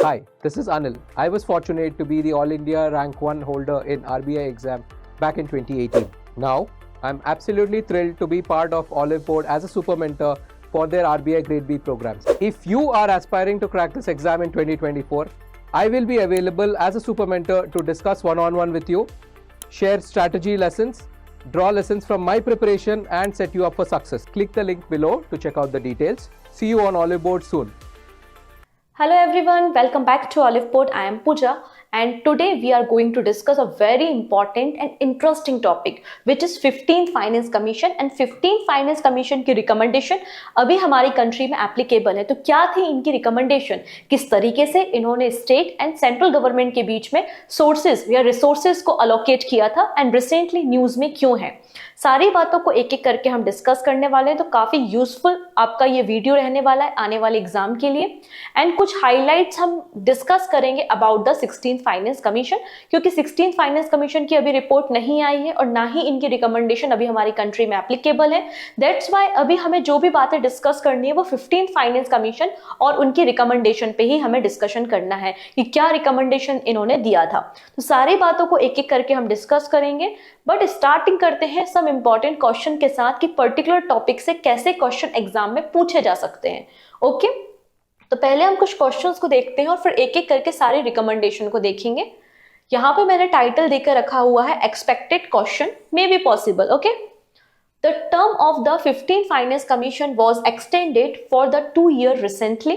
Hi, this is Anil. I was fortunate to be the All India Rank 1 holder in RBI exam back in 2018. Now, I'm absolutely thrilled to be part of Olive Board as a super mentor for their RBI Grade B programs. If you are aspiring to crack this exam in 2024, I will be available as a super mentor to discuss one-on-one with you, share strategy lessons, draw lessons from my preparation and set you up for success. Click the link below to check out the details. See you on Olive Board soon. Hello everyone, welcome back to Olive Board. I am Pooja and today we are going to discuss a very important and interesting topic which is 15th Finance Commission and 15th Finance Commission की recommendation अभी हमारी country में applicable है। तो क्या थी इनकी recommendation, किस तरीके से इन्होंने स्टेट एंड सेंट्रल गवर्नमेंट के बीच में सोर्सेज या रिसोर्सेज को अलोकेट किया था एंड रिसेंटली न्यूज में क्यों है, सारी बातों को एक एक करके हम डिस्कस करने वाले हैं। तो काफी यूजफुल आपका ये वीडियो रहने वाला है आने वाले एग्जाम के लिए एंड कुछ हाइलाइट्स हम डिस्कस करेंगे about the 16th finance commission, क्योंकि 16th फाइनेंस कमीशन की अभी रिपोर्ट नहीं आई है और ना ही इनकी रिकमेंडेशन अभी हमारी कंट्री में एप्लीकेबल है। दैट्स वाई अभी हमें जो भी बातें डिस्कस करनी है वो 15th फाइनेंस कमीशन और उनकी रिकमेंडेशन पे ही हमें डिस्कशन करना है कि क्या रिकमेंडेशन इन्होंने दिया था। तो सारी बातों को एक एक करके हम डिस्कस करेंगे, बट स्टार्टिंग करते हैं सम इंपॉर्टेंट क्वेश्चन के साथ कि पर्टिकुलर टॉपिक से कैसे क्वेश्चन एग्जाम में पूछे जा सकते हैं। ओके, तो पहले हम कुछ क्वेश्चंस को देखते हैं और फिर एक एक करके सारे रिकमेंडेशन को देखेंगे। यहाँ पे मैंने टाइटल देकर रखा हुआ है expected question may be possible. Okay, the term of the 15th finance commission was extended for the 2 year recently.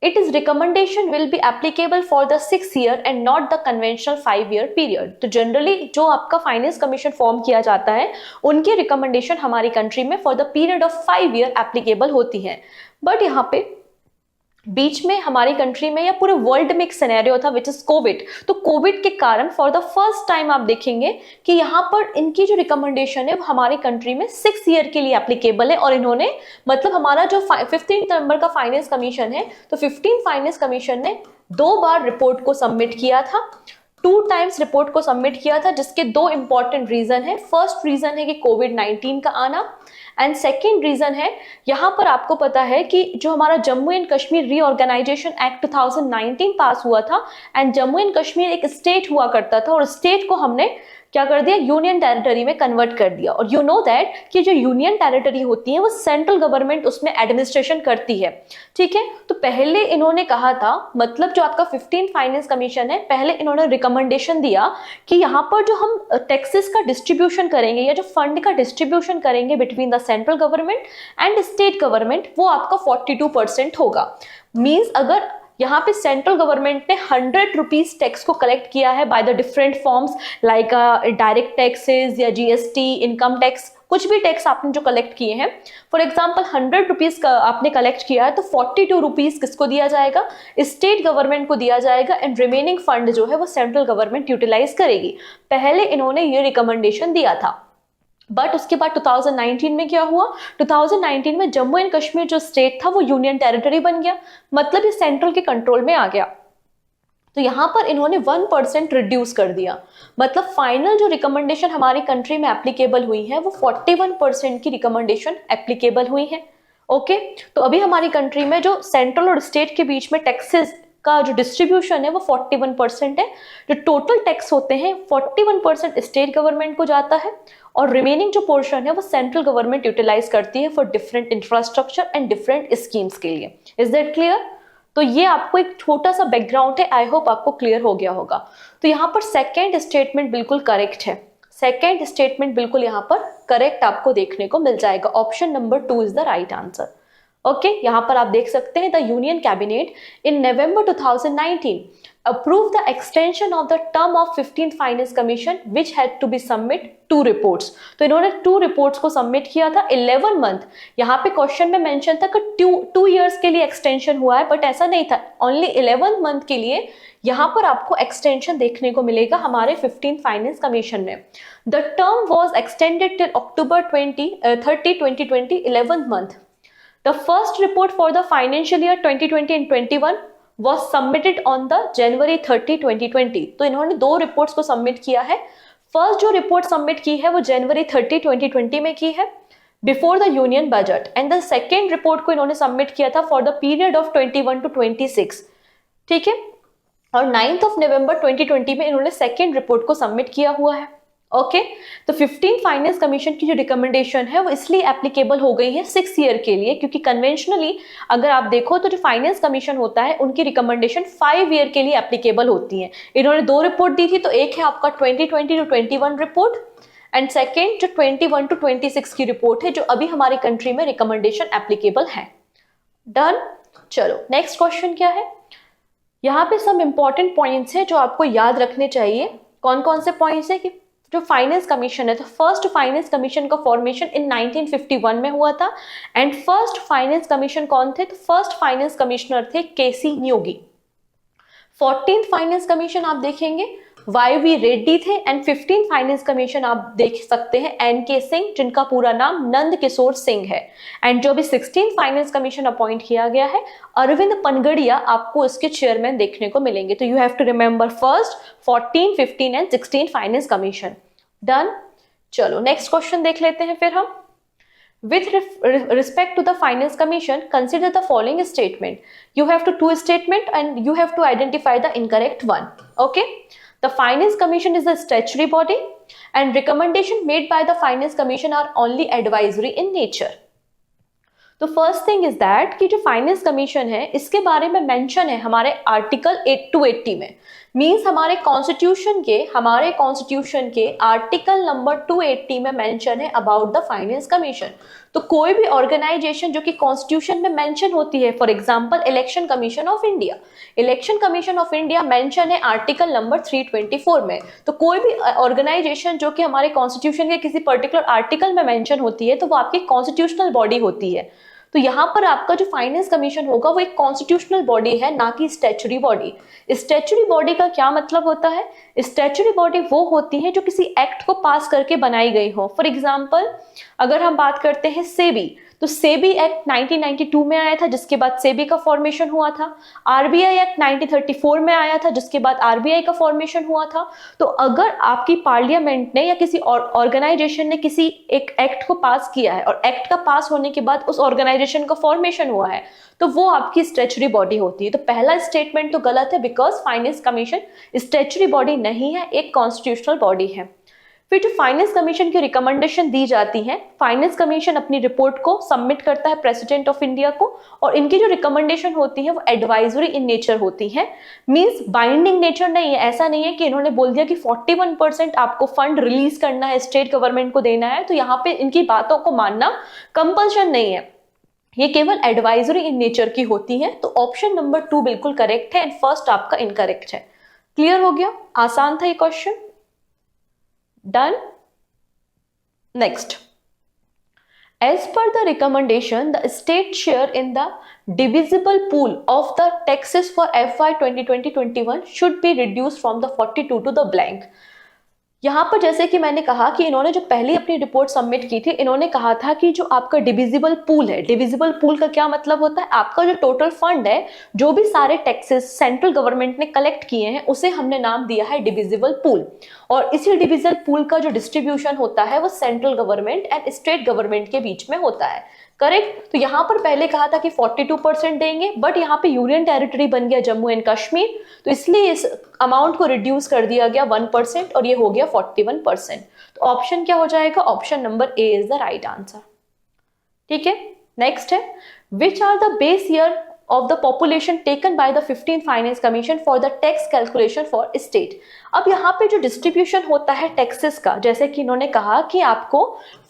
It is recommendation will be applicable for the 6 year and not the conventional 5 year period. तो generally जो आपका finance commission form किया जाता है उनकी recommendation हमारी country में for the period of 5 year applicable होती है, बट यहाँ पे बीच में हमारी कंट्री में या पूरे वर्ल्ड में एक सिनेरियो था विच इज कोविड। तो कोविड के कारण फॉर द फर्स्ट टाइम आप देखेंगे कि यहाँ पर इनकी जो रिकमेंडेशन है वो हमारी कंट्री में 6 year के लिए एप्लीकेबल है। और इन्होंने मतलब हमारा जो 15 नंबर का फाइनेंस कमीशन है, तो 15 फाइनेंस कमीशन ने 2 बार रिपोर्ट को सबमिट किया था, 2 times रिपोर्ट को सबमिट किया था, जिसके 2 इंपॉर्टेंट रीजन है। फर्स्ट रीजन है कि कोविड-19 का आना एंड सेकेंड रीजन है यहाँ पर आपको पता है कि जो हमारा Jammu and Kashmir reorganisation act 2019 pass हुआ था एंड जम्मू एंड कश्मीर एक स्टेट हुआ करता था और स्टेट को हमने क्या कर दिया, यूनियन टेरिटरी में कन्वर्ट कर दिया। और यू नो दैट कि जो यूनियन टेरिटरी होती है वो सेंट्रल गवर्नमेंट उसमें एडमिनिस्ट्रेशन करती है, ठीक है। तो पहले इन्होंने कहा था, मतलब जो आपका 15th फाइनेंस कमीशन है, पहले इन्होंने रिकमेंडेशन दिया कि यहाँ पर जो हम टैक्सेस का डिस्ट्रीब्यूशन करेंगे या जो फंड का डिस्ट्रीब्यूशन करेंगे between the central government and state government वो आपका 42% होगा। मीन्स अगर यहाँ पे सेंट्रल गवर्नमेंट ने 100 रुपीज टैक्स को कलेक्ट किया है by the different forms like direct taxes या जीएसटी, इनकम टैक्स, कुछ भी टैक्स आपने जो कलेक्ट किए हैं, फॉर एग्जाम्पल 100 रुपीज का आपने कलेक्ट किया है तो 42 रुपीज किसको दिया जाएगा, स्टेट गवर्नमेंट को दिया जाएगा एंड रिमेनिंग फंड जो है वो सेंट्रल गवर्नमेंट यूटिलाइज करेगी। पहले इन्होंने ये रिकमेंडेशन दिया था, बट उसके बाद 2019 में क्या हुआ, 2019 में जम्मू एंड कश्मीर जो स्टेट था वो यूनियन टेरिटरी बन गया, मतलब ये सेंट्रल के कंट्रोल में आ गया। तो यहाँ पर इन्होंने 1% रिड्यूस कर दिया, मतलब फाइनल जो रिकमेंडेशन हमारी कंट्री में एप्लीकेबल हुई है वो 41% की रिकमेंडेशन एप्लीकेबल हुई है। ओके, तो अभी हमारी कंट्री में जो सेंट्रल और स्टेट के बीच में टैक्सेस का जो डिस्ट्रीब्यूशन है वो 41% है। जो टोटल टैक्स होते हैं 41% स्टेट गवर्नमेंट को जाता है और रिमेनिंग जो पोर्शन है वो सेंट्रल गवर्नमेंट यूटिलाइज करती है for different infrastructure and different schemes के लिए। Is that clear? तो ये आपको एक छोटा सा बैकग्राउंड है, आई होप आपको क्लियर हो गया होगा। तो यहाँ पर सेकेंड स्टेटमेंट बिल्कुल करेक्ट है, सेकेंड स्टेटमेंट बिल्कुल यहाँ पर करेक्ट आपको देखने को मिल जाएगा। Option number 2 is the right answer. Okay, यहाँ पर आप देख सकते हैं the union cabinet in November 2019 approved the extension of the term of 15th finance commission which had to be submit 2 reports। तो इन्होंने 2 reports को सबमिट किया था 11 मंथ। यहाँ पे क्वेश्चन में मेंशन था कि 2 years के लिए एक्सटेंशन हुआ है, बट ऐसा नहीं था, ओनली 11 मंथ के लिए यहाँ पर आपको एक्सटेंशन देखने को मिलेगा हमारे 15th फाइनेंस कमीशन में। The term was extended till October 30, 2020, 11 month। The first report for the financial year 2020 and 21 was submitted on the January 30, 2020। तो इन्होंने 2 रिपोर्ट्स को सबमिट किया है। फर्स्ट जो रिपोर्ट सबमिट की है वो January 30, 2020 में की है before the union budget, and the second report को इन्होंने सबमिट किया था for the period of 21 to 26 ठीक है, और 9 नवंबर 2020 में इन्होंने सेकेंड रिपोर्ट को सबमिट किया हुआ है। ओके, तो 15 फाइनेंस कमीशन की जो रिकमेंडेशन है वो इसलिए एप्लीकेबल हो गई है 6 ईयर के लिए, क्योंकि कन्वेंशनली अगर आप देखो तो जो फाइनेंस कमीशन होता है उनकी रिकमेंडेशन 5 ईयर के लिए एप्लीकेबल होती है। इन्होंने 2 रिपोर्ट दी थी, तो एक है आपका 2020 to 21 रिपोर्ट एंड सेकेंड जो 21 to 26 की रिपोर्ट है, जो अभी हमारी कंट्री में रिकमेंडेशन एप्लीकेबल है। डन। चलो नेक्स्ट क्वेश्चन क्या है, यहाँ पे सब इंपॉर्टेंट पॉइंट्स हैं जो आपको याद रखने चाहिए। कौन कौन से पॉइंट्स है कि जो फाइनेंस कमीशन है, तो फर्स्ट फाइनेंस कमीशन का फॉर्मेशन इन 1951 में हुआ था एंड फर्स्ट फाइनेंस कमीशन कौन थे, तो फर्स्ट फाइनेंस कमिश्नर थे केसी न्योगी। 14th फाइनेंस कमीशन आप देखेंगे YV रेड्डी थे एंड 15th फाइनेंस कमीशन आप देख सकते हैं NK सिंह, जिनका पूरा नाम नंद किशोर सिंह है। एंड जो भी 16th फाइनेंस कमीशन अपॉइंट किया गया है, अरविंद पनगड़िया आपको इसके चेयरमैन देखने को मिलेंगे। तो you have to remember first, 14, 15 and 16 finance commission. Done. चलो नेक्स्ट क्वेश्चन देख लेते हैं फिर हम। With respect to the finance commission, consider the following statement. You have to two statement and you have to identify the incorrect one. Okay. The finance commission is a statutory body and recommendation made by the finance commission are only advisory in nature. तो first thing is that कि जो finance commission है इसके बारे में mention है हमारे article 280 में, मींस हमारे कॉन्स्टिट्यूशन के आर्टिकल नंबर 280 में मेंशन है अबाउट द फाइनेंस कमीशन। तो कोई भी ऑर्गेनाइजेशन जो कि कॉन्स्टिट्यूशन में मेंशन होती है, for example election commission of India mention है आर्टिकल नंबर 324 में। तो कोई भी ऑर्गेनाइजेशन जो कि हमारे कॉन्स्टिट्यूशन के किसी पर्टिकुलर आर्टिकल में मेंशन होती है तो वो आपकी कॉन्स्टिट्यूशनल बॉडी होती है। तो यहाँ पर आपका जो फाइनेंस कमीशन होगा वो एक कॉन्स्टिट्यूशनल बॉडी है, ना कि स्टैच्यूटरी बॉडी। स्टैच्यूटरी बॉडी का क्या मतलब होता है? स्टैच्यूटरी बॉडी वो होती है जो किसी एक्ट को पास करके बनाई गई हो। फॉर एग्जांपल अगर हम बात करते हैं सेबी, तो सेबी एक्ट 1992 में आया था, जिसके बाद सेबी का फॉर्मेशन हुआ था। आरबीआई एक्ट 1934 में आया था, जिसके बाद आरबीआई का फॉर्मेशन हुआ था। तो अगर आपकी पार्लियामेंट ने या किसी ऑर्गेनाइजेशन ने किसी एक एक्ट को पास किया है और एक्ट का पास होने के बाद उस ऑर्गेनाइजेशन का फॉर्मेशन हुआ है, तो वो आपकी स्टैच्यूटरी बॉडी होती है। तो पहला स्टेटमेंट तो गलत है, because finance commission statutory body नहीं है, एक कॉन्स्टिट्यूशनल बॉडी है। फिर जो फाइनेंस कमीशन की रिकमेंडेशन दी जाती है, फाइनेंस कमीशन अपनी रिपोर्ट को सबमिट करता है प्रेसिडेंट ऑफ इंडिया को, और इनकी जो रिकमेंडेशन होती है वो एडवाइजरी इन नेचर होती है, मींस बाइंडिंग नेचर नहीं है। ऐसा नहीं है कि इन्होंने बोल दिया कि 41% आपको फंड रिलीज करना है, स्टेट गवर्नमेंट को देना है, तो यहाँ पे इनकी बातों को मानना कंपल्शन नहीं है, ये केवल एडवाइजरी इन नेचर की होती है। तो ऑप्शन नंबर 2 बिल्कुल करेक्ट है एंड फर्स्ट आपका इनकरेक्ट है। क्लियर हो गया? आसान था ये question. Done. Next, as per the recommendation, the state share in the divisible pool of the taxes for FY 2020-21 should be reduced from the 42 to the blank. यहाँ पर जैसे कि मैंने कहा कि इन्होंने जो पहली अपनी रिपोर्ट सबमिट की थी, इन्होंने कहा था कि जो आपका डिविजिबल पूल है, डिविजिबल पूल का क्या मतलब होता है? आपका जो टोटल फंड है, जो भी सारे टैक्सेस सेंट्रल गवर्नमेंट ने कलेक्ट किए हैं, उसे हमने नाम दिया है डिविजिबल पूल। और इसी डिविजिबल पूल का जो डिस्ट्रीब्यूशन होता है वो central government and state government के बीच में होता है। करेक्ट? तो यहाँ पर पहले कहा था कि 42% देंगे, बट यहाँ पे यूनियन टेरिटरी बन गया जम्मू एंड कश्मीर, तो इसलिए इस अमाउंट को रिड्यूस कर दिया गया 1% और ये हो गया 41%। तो ऑप्शन क्या हो जाएगा? Option number A is the right answer. ठीक है, नेक्स्ट है, which are the base year of the population taken by the 15th Finance Commission for the tax calculation for state। अब यहाँ पे जो डिस्ट्रीब्यूशन होता है टैक्सेस का, जैसे कि इन्होंने कहा कि आपको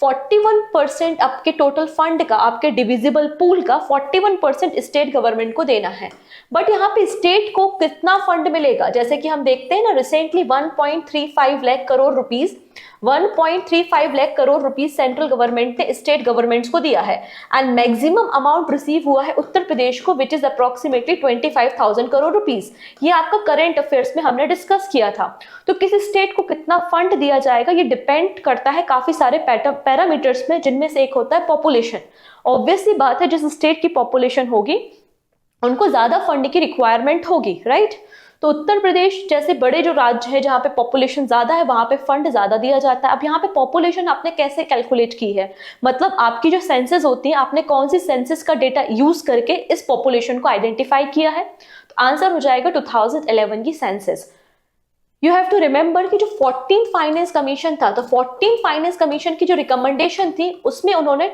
41% आपके टोटल फंड का, आपके डिविजिबल पूल का 41% स्टेट गवर्नमेंट को देना है। बट यहाँ पे स्टेट को कितना फंड मिलेगा? जैसे कि हम देखते हैं ना, recently 1.35 lakh crore rupees 1.35 lakh crore rupees central government ने स्टेट गवर्नमेंट्स को दिया है एंड मैक्सिमम अमाउंट रिसीव हुआ है उत्तर प्रदेश को, which is approximately 25,000 crore rupees. ये आपका करंट अफेयर्स में हमने डिस्कस किया था। तो किसी स्टेट को कितना फंड दिया जाएगा ये डिपेंड करता है काफी सारे पैरामीटर्स में, जिनमें से एक होता है पॉपुलेशन। ऑब्वियसली बात है, जिस स्टेट की पॉपुलेशन होगी उनको ज्यादा फंड की रिक्वायरमेंट होगी, राइट? तो उत्तर प्रदेश जैसे बड़े जो राज्य है जहाँ पे पॉपुलेशन ज्यादा है, वहां पे फंड ज्यादा दिया जाता है। अब यहाँ पे पॉपुलेशन आपने कैसे कैलकुलेट की है? मतलब आपकी जो सेंसस होती है, आपने कौन सी सेंसस का डेटा यूज करके इस पॉपुलेशन को आइडेंटिफाई किया है? तो आंसर हो जाएगा 2011 की census. You have to remember कि जो 14th फाइनेंस कमीशन था, तो 14th फाइनेंस कमीशन की जो रिकमेंडेशन थी उसमें उन्होंने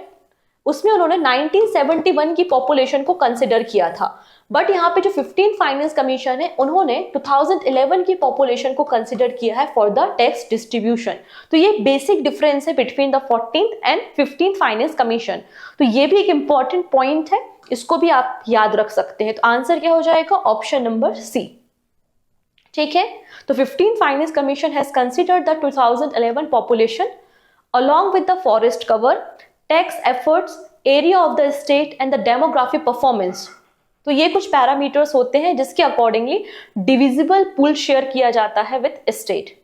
1971 की पॉपुलेशन को कंसिडर किया था, बट यहाँ पे जो 15th फाइनेंस कमीशन है उन्होंने 2011 की पॉपुलेशन को कंसिडर किया है फॉर द टैक्स डिस्ट्रीब्यूशन। तो ये बेसिक डिफरेंस है between the 14th and 15th finance commission. तो ये भी एक इंपॉर्टेंट पॉइंट है, इसको भी आप याद रख सकते हैं। तो आंसर क्या हो जाएगा? Option number C. ठीक है, तो 15th finance commission has considered the 2011 population along with the forest cover, tax efforts, area of the state and the demographic performance। तो ये कुछ पैरामीटर्स होते हैं जिसके अकॉर्डिंगली डिविजिबल पूल शेयर किया जाता है विद स्टेट।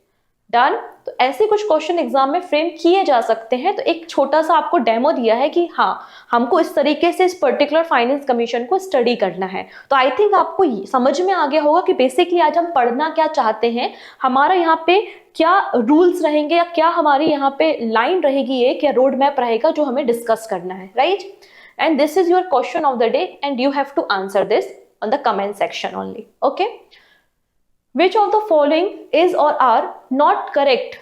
डन। तो ऐसे कुछ क्वेश्चन एग्जाम में फ्रेम किए जा सकते हैं। तो एक छोटा सा आपको डेमो दिया है कि हाँ, हमको इस तरीके से इस पर्टिकुलर फाइनेंस कमीशन को स्टडी करना है। तो आई थिंक आपको समझ में आ गया होगा कि बेसिकली आज हम पढ़ना क्या चाहते हैं, हमारा यहाँ पे क्या रूल्स रहेंगे या क्या हमारी यहाँ पे लाइन रहेगी एक या रोड मैप रहेगा जो हमें डिस्कस करना है, right? And this is your question of the day and you have to answer this on the comment section only. Okay, which of the following is or are not correct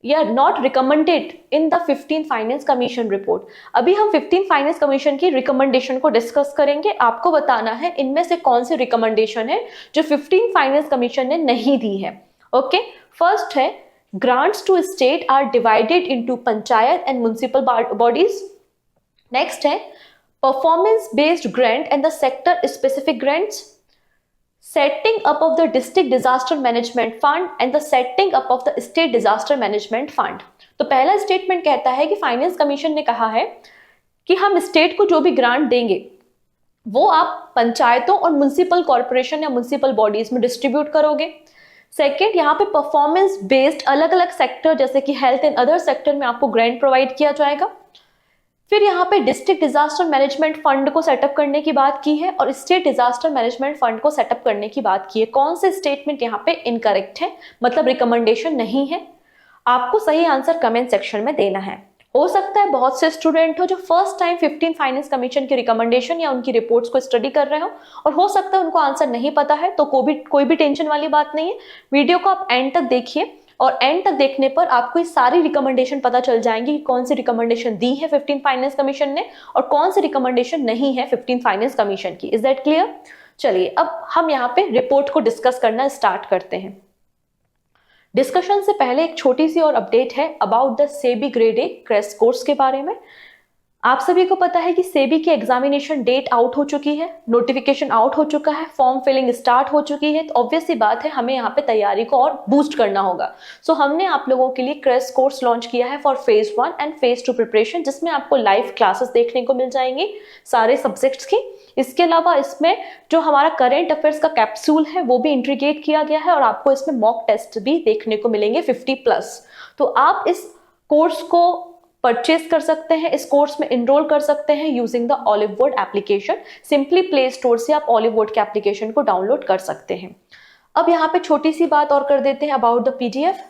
या not recommended in the 15th finance commission report. अभी हम 15th finance commission की recommendation को discuss करेंगे। आपको बताना है इनमें से कौन सी रिकमेंडेशन है जो 15th फाइनेंस कमीशन ने नहीं दी है। ओके, फर्स्ट है grants to state are divided into panchayat and municipal bodies. Next है performance based grant and the sector specific grants, setting up of the district disaster management fund and the setting up of the state disaster management fund। तो पहला statement कहता है कि finance commission ने कहा है कि हम स्टेट को जो भी ग्रांट देंगे वो आप पंचायतों और म्युनिसिपल कॉर्पोरेशन या म्युनिसिपल बॉडीज में डिस्ट्रीब्यूट करोगे। सेकेंड, यहाँ पे परफॉर्मेंस बेस्ड अलग अलग सेक्टर जैसे कि हेल्थ एंड अदर सेक्टर में आपको ग्रांट प्रोवाइड किया जाएगा। फिर यहाँ पे डिस्ट्रिक्ट डिजास्टर मैनेजमेंट फंड को सेटअप करने की बात की है और स्टेट डिजास्टर मैनेजमेंट फंड को सेटअप करने की बात की है। कौन से स्टेटमेंट यहाँ पे इनकरेक्ट है, मतलब रिकमेंडेशन नहीं है? आपको सही आंसर कमेंट सेक्शन में देना है। हो सकता है बहुत से स्टूडेंट हो जो first time 15th finance commission की रिकमेंडेशन या उनकी रिपोर्ट्स को स्टडी कर रहे हो और हो सकता है उनको आंसर नहीं पता है, तो कोई भी टेंशन वाली बात नहीं है। वीडियो को आप एंड तक देखिए और एंड तक देखने पर आपको ये सारी रिकमेंडेशन पता चल जाएंगी कि कौन सी रिकमेंडेशन दी है 15th फाइनेंस कमीशन ने और कौन सी रिकमेंडेशन नहीं है 15th फाइनेंस कमीशन की। Is that clear? चलिए अब हम यहाँ पे रिपोर्ट को डिस्कस करना स्टार्ट करते हैं। डिस्कशन से पहले एक छोटी सी और अपडेट है about the SEBI grade A crash course के बारे में। आप सभी को पता है कि सेबी की एग्जामिनेशन डेट आउट हो चुकी है, नोटिफिकेशन आउट हो चुका है, फॉर्म फिलिंग स्टार्ट हो चुकी है। तो ऑब्वियस सी बात है हमें यहाँ पे तैयारी को और बूस्ट करना होगा। सो हमने आप लोगों के लिए क्रैश कोर्स लॉन्च किया है for phase 1 and phase 2 preparation, जिसमें आपको लाइव क्लासेस देखने को मिल जाएंगी सारे सब्जेक्ट्स की। इसके अलावा इसमें जो हमारा करेंट अफेयर्स का कैप्सूल है वो भी इंटीग्रेट किया गया है और आपको इसमें मॉक टेस्ट भी देखने को मिलेंगे 50+। तो आप इस कोर्स को परचेज कर सकते हैं, इस कोर्स में इनरोल कर सकते हैं using the olive board application. Simply play store से आप ऑलिव बोर्ड के एप्लीकेशन को डाउनलोड कर सकते हैं। अब यहाँ पे छोटी सी बात और कर देते हैं अबाउट द पीडीएफ।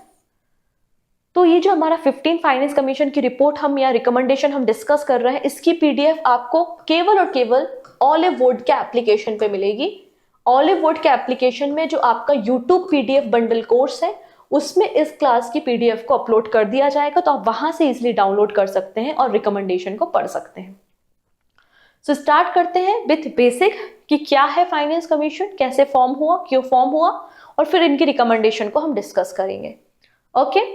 तो ये जो हमारा 15th फाइनेंस कमीशन की रिपोर्ट हम या रिकमेंडेशन हम डिस्कस कर रहे हैं, इसकी पीडीएफ आपको केवल और केवल ऑलिव बोर्ड के एप्लीकेशन पे मिलेगी। ऑलिव बोर्ड के एप्लीकेशन में जो आपका यूट्यूब पीडीएफ बंडल कोर्स है उसमें इस क्लास की पीडीएफ को अपलोड कर दिया जाएगा, तो आप वहां से इजिली डाउनलोड कर सकते हैं और रिकमेंडेशन को पढ़ सकते हैं। सो स्टार्ट करते हैं विथ बेसिक कि क्या है फाइनेंस कमीशन, कैसे फॉर्म हुआ, क्यों फॉर्म हुआ, और फिर इनकी रिकमेंडेशन को हम डिस्कस करेंगे। Okay,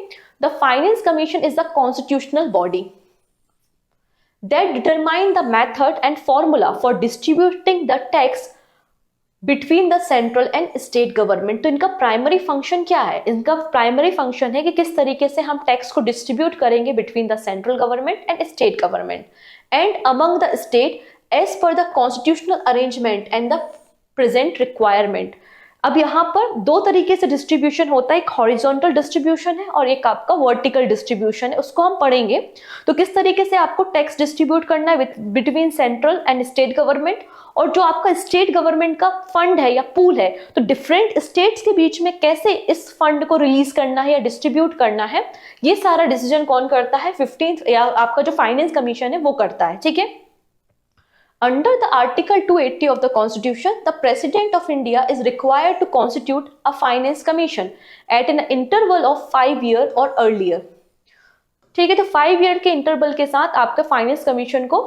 the finance commission is the constitutional body that determine the method and formula for distributing the tax between the central and state government। तो इनका प्राइमरी फंक्शन क्या है? इनका प्राइमरी फंक्शन है कि किस तरीके से हम टैक्स को डिस्ट्रीब्यूट करेंगे between the central government and state government and among the state as per the constitutional arrangement and the present requirement. अब यहाँ पर दो तरीके से डिस्ट्रीब्यूशन होता है, एक हॉरिजॉन्टल डिस्ट्रीब्यूशन है और एक आपका वर्टिकल डिस्ट्रीब्यूशन है, उसको हम पढ़ेंगे। तो किस तरीके से आपको टैक्स डिस्ट्रीब्यूट करना है between central and state government, और जो आपका स्टेट गवर्नमेंट का फंड है या पूल है तो डिफरेंट स्टेट्स के बीच में कैसे इस फंड को रिलीज करना है या डिस्ट्रीब्यूट करना है, ये सारा डिसीजन कौन करता है? 15th या आपका जो फाइनेंस कमीशन है वो करता है। ठीक है, Under the Article 280 of the Constitution, the President of India is required to constitute a Finance Commission at an interval of 5 years or earlier. ठीक है, तो 5 ईयर के इंटरवल के साथ आपका फाइनेंस कमीशन को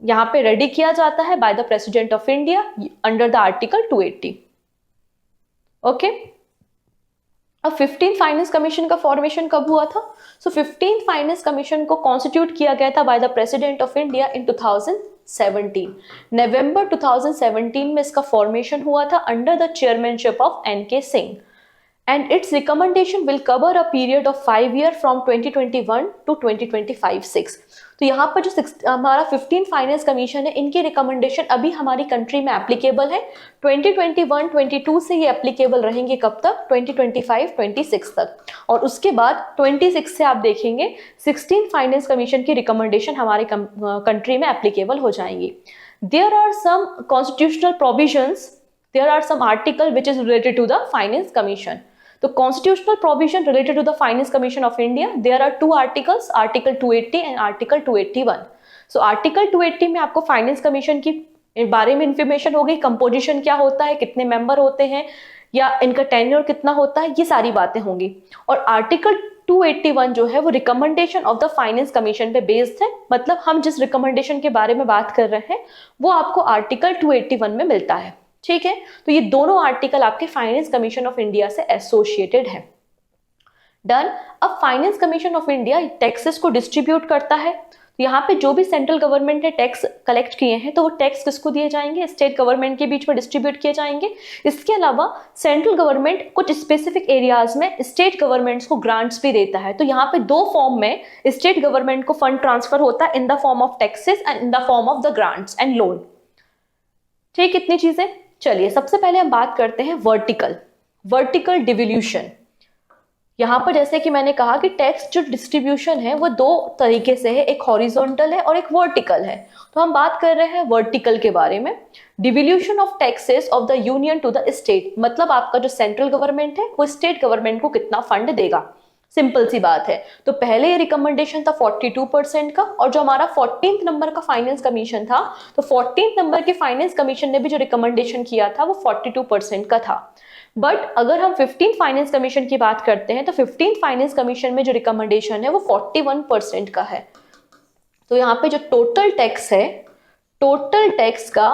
यहाँ पे रेडी किया जाता है by the president of India under the article 280. Okay, अब 15th फाइनेंस कमीशन का फॉर्मेशन कब हुआ था? सो 15th फाइनेंस कमीशन को कॉन्स्टिट्यूट किया गया था by the president of India in 2017. नवंबर 2017 में इसका फॉर्मेशन हुआ था under the chairmanship of N K Singh. And its recommendation will cover a period of 5 years from 2021 to 2025-6. तो यहाँ पर जो हमारा 15th फाइनेंस कमीशन है, इनकी रिकमेंडेशन अभी हमारी कंट्री में एप्लीकेबल है. 2021-22 से ये एप्लीकेबल रहेंगे कब तक? 2025-26 तक. और उसके बाद 26 से आप देखेंगे 16th फाइनेंस कमीशन की रिकमेंडेशन हमारे कंट्री में एप्लीकेबल हो जाएंगी. There are some constitutional provisions, there are some article which is related to the finance commission. तो constitutional provision related to the Finance Commission of India, there are 2 articles, Article 280 and Article 281. So Article 280 में आपको Finance Commission की बारे में information हो गई, composition क्या होता है, कितने मेंबर होते हैं या इनका टेन्योर कितना होता है, ये सारी बातें होंगी. और आर्टिकल 281 जो है वो recommendation of the finance commission पे बेस्ड है. मतलब हम जिस रिकमेंडेशन के बारे में बात कर रहे हैं वो आपको आर्टिकल 281 में मिलता है. ठीक है, तो ये दोनों आर्टिकल आपके फाइनेंस कमीशन ऑफ इंडिया से एसोसिएटेड है. डन. अब finance commission of India taxes को डिस्ट्रीब्यूट करता है. तो यहाँ पे जो भी सेंट्रल गवर्नमेंट ने टैक्स कलेक्ट किए हैं तो वो टैक्स किसको दिए जाएंगे? स्टेट गवर्नमेंट के बीच में डिस्ट्रीब्यूट किए जाएंगे. इसके अलावा सेंट्रल गवर्नमेंट कुछ स्पेसिफिक एरियाज में स्टेट गवर्नमेंट्स को ग्रांट्स भी देता है. तो यहाँ पे 2 फॉर्म में स्टेट गवर्नमेंट को फंड ट्रांसफर होता है, in the form of taxes and in the form of the grants and loan. ठीक, इतनी चीजें. चलिए, सबसे पहले हम बात करते हैं वर्टिकल डिवोल्यूशन. यहां पर जैसे कि मैंने कहा कि टैक्स जो डिस्ट्रीब्यूशन है वो 2 तरीके से है, एक हॉरिजॉन्टल है और एक वर्टिकल है. तो हम बात कर रहे हैं वर्टिकल के बारे में. Devolution of taxes of the union to the state, मतलब आपका जो सेंट्रल गवर्नमेंट है वो स्टेट गवर्नमेंट को कितना फंड देगा. सिंपल सी बात है. तो पहले ये रिकमेंडेशन था 42% का, और जो हमारा 14th नंबर का फाइनेंस कमीशन था, तो 14th नंबर के फाइनेंस कमीशन ने भी जो रिकमेंडेशन किया था वो 42% का था. बट अगर हम 15th फाइनेंस कमीशन की बात करते हैं तो 15th फाइनेंस कमीशन में जो रिकमेंडेशन है वो 41% का है. तो यहाँ पे जो टोटल टैक्स है, टोटल टैक्स का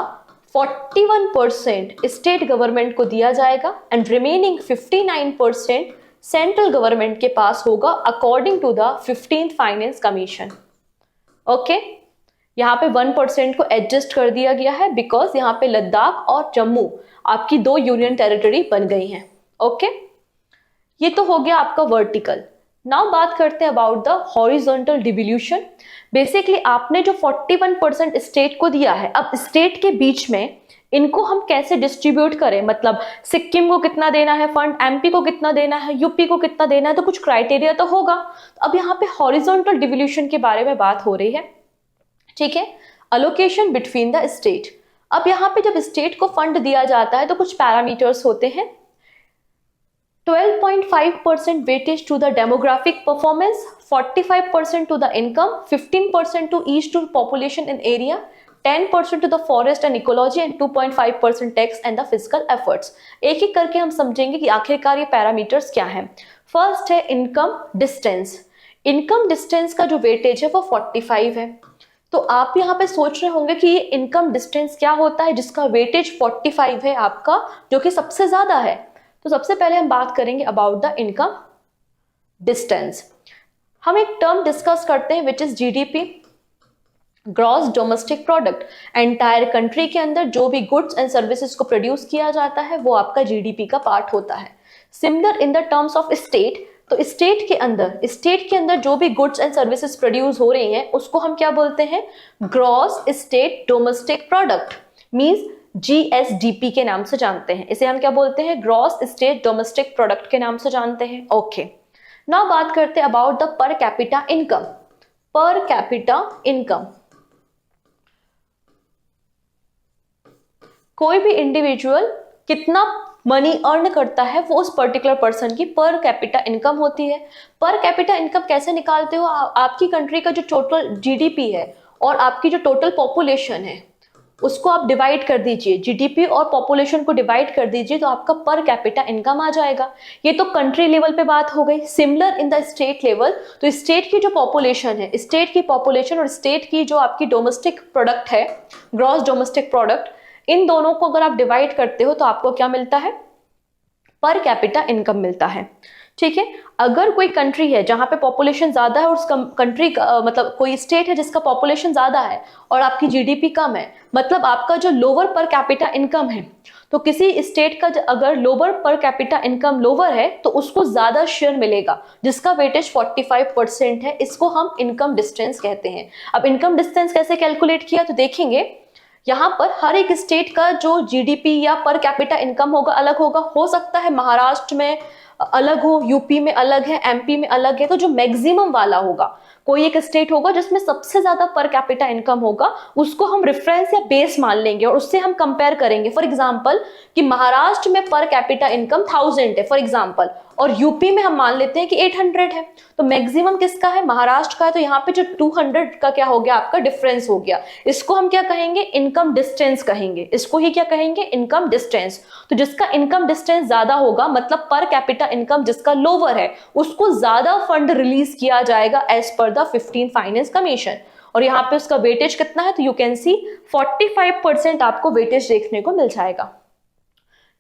41% स्टेट गवर्नमेंट को दिया जाएगा एंड रिमेनिंग 59% सेंट्रल गवर्नमेंट के पास होगा according to the 15th finance commission. Okay, यहाँ पे 1% को एडजस्ट कर दिया गया है बिकॉज यहाँ पे लद्दाख और जम्मू आपकी 2 यूनियन टेरिटरी बन गई हैं. ओके, ये तो हो गया आपका वर्टिकल. नाउ बात करते हैं about the horizontal devolution. Basically आपने जो 41% स्टेट को दिया है, अब स्टेट के बीच में इनको हम कैसे डिस्ट्रीब्यूट करें, मतलब सिक्किम को कितना देना है फंड, एमपी को कितना देना है, यूपी को कितना देना है, तो कुछ क्राइटेरिया तो होगा. अब यहाँ पे हॉरिजॉन्टल डिवोल्यूशन के बारे में बात हो रही है. ठीक है, अलोकेशन बिटवीन द स्टेट. अब यहाँ पे जब स्टेट को फंड दिया जाता है तो कुछ पैरामीटर्स होते हैं. 12.5% weightage to the demographic performance, 45% to the income, 15% to each to population in area, 10% to the forest and ecology and 2.5% tax and the fiscal efforts. एक एक करके हम समझेंगे कि आखिरकार ये पैरामीटर्स क्या हैं. फर्स्ट है इनकम डिस्टेंस. इनकम डिस्टेंस का जो वेटेज है वो 45 है. तो आप यहाँ पे सोच रहे होंगे कि ये इनकम डिस्टेंस क्या होता है जिसका वेटेज 45 है आपका, जो कि सबसे ज्यादा है. तो सबसे पहले हम बात करेंगे अबाउट द इनकम डिस्टेंस. हम एक टर्म डिस्कस करते हैं which is GDP, gross domestic product. Entire country के अंदर जो भी गुड्स एंड सर्विसेज को प्रोड्यूस किया जाता है वो आपका जीडीपी का पार्ट होता है. Similar in the terms of state, तो स्टेट के अंदर जो भी गुड्स एंड सर्विसेज प्रोड्यूस हो रही हैं उसको हम क्या बोलते हैं? Gross state domestic product, means GSDP के नाम से जानते हैं. इसे हम क्या बोलते हैं? ग्रॉस स्टेट डोमेस्टिक प्रोडक्ट के नाम से जानते हैं. ओके, नाउ बात करते हैं about the per capita income. Per capita income, कोई भी इंडिविजुअल कितना मनी अर्न करता है वो उस पर्टिकुलर पर्सन की पर कैपिटा इनकम होती है. पर कैपिटा इनकम कैसे निकालते हो? आपकी कंट्री का जो टोटल जीडीपी है और आपकी जो टोटल पॉपुलेशन है उसको आप डिवाइड कर दीजिए, जीडीपी और पॉपुलेशन को डिवाइड कर दीजिए, तो आपका पर कैपिटा इनकम आ जाएगा। ये तो कंट्री लेवल पे बात हो गई। Similar in the state level, तो स्टेट की जो पॉपुलेशन है, स्टेट की पॉपुलेशन और स्टेट की जो आपकी डोमेस्टिक प्रोडक्ट है, ग्रॉस डोमेस्टिक प्रोडक्ट, इन दोनों को अगर आप डिवाइड करते हो तो आपको क्या मिलता है? पर कैपिटा इनकम मिलता है। ठीक है, अगर कोई कंट्री है जहां पे पॉपुलेशन ज्यादा है और उस कंट्री का मतलब कोई स्टेट है जिसका पॉपुलेशन ज्यादा है और आपकी जीडीपी कम है, मतलब आपका जो लोअर पर कैपिटा इनकम है, तो किसी स्टेट का अगर lower per capita income lower है तो उसको ज्यादा शेयर मिलेगा, जिसका वेटेज 45% है। इसको हम इनकम डिस्टेंस कहते हैं। अब इनकम डिस्टेंस कैसे कैलकुलेट किया तो देखेंगे, यहाँ पर हर एक स्टेट का जो जीडीपी या पर कैपिटा इनकम होगा अलग होगा। हो सकता है महाराष्ट्र में अलग हो, यूपी में अलग है, एमपी में अलग है। तो जो मैक्सिमम वाला होगा, कोई एक स्टेट होगा जिसमें सबसे ज्यादा पर कैपिटा इनकम होगा, उसको हम रेफरेंस या बेस मान लेंगे और उससे हम कंपेयर करेंगे। फॉर एग्जांपल कि महाराष्ट्र में पर कैपिटा इनकम 1000 है फॉर एग्जांपल, और यूपी में हम मान लेते हैं कि 800 है, तो मैक्सिमम किसका है? महाराष्ट्र का है। तो यहाँ पे जो 200 का क्या हो गया? आपका डिफरेंस हो गया। इसको हम क्या कहेंगे? इनकम डिस्टेंस कहेंगे। इसको ही क्या कहेंगे? Income distance. तो जिसका इनकम डिस्टेंस ज्यादा होगा, मतलब पर कैपिटा इनकम जिसका लोअर है, उसको ज्यादा फंड रिलीज किया जाएगा as per the 15th finance commission. और यहाँ पे उसका वेटेज कितना है? तो यू कैन सी 45% आपको वेटेज देखने को मिल जाएगा।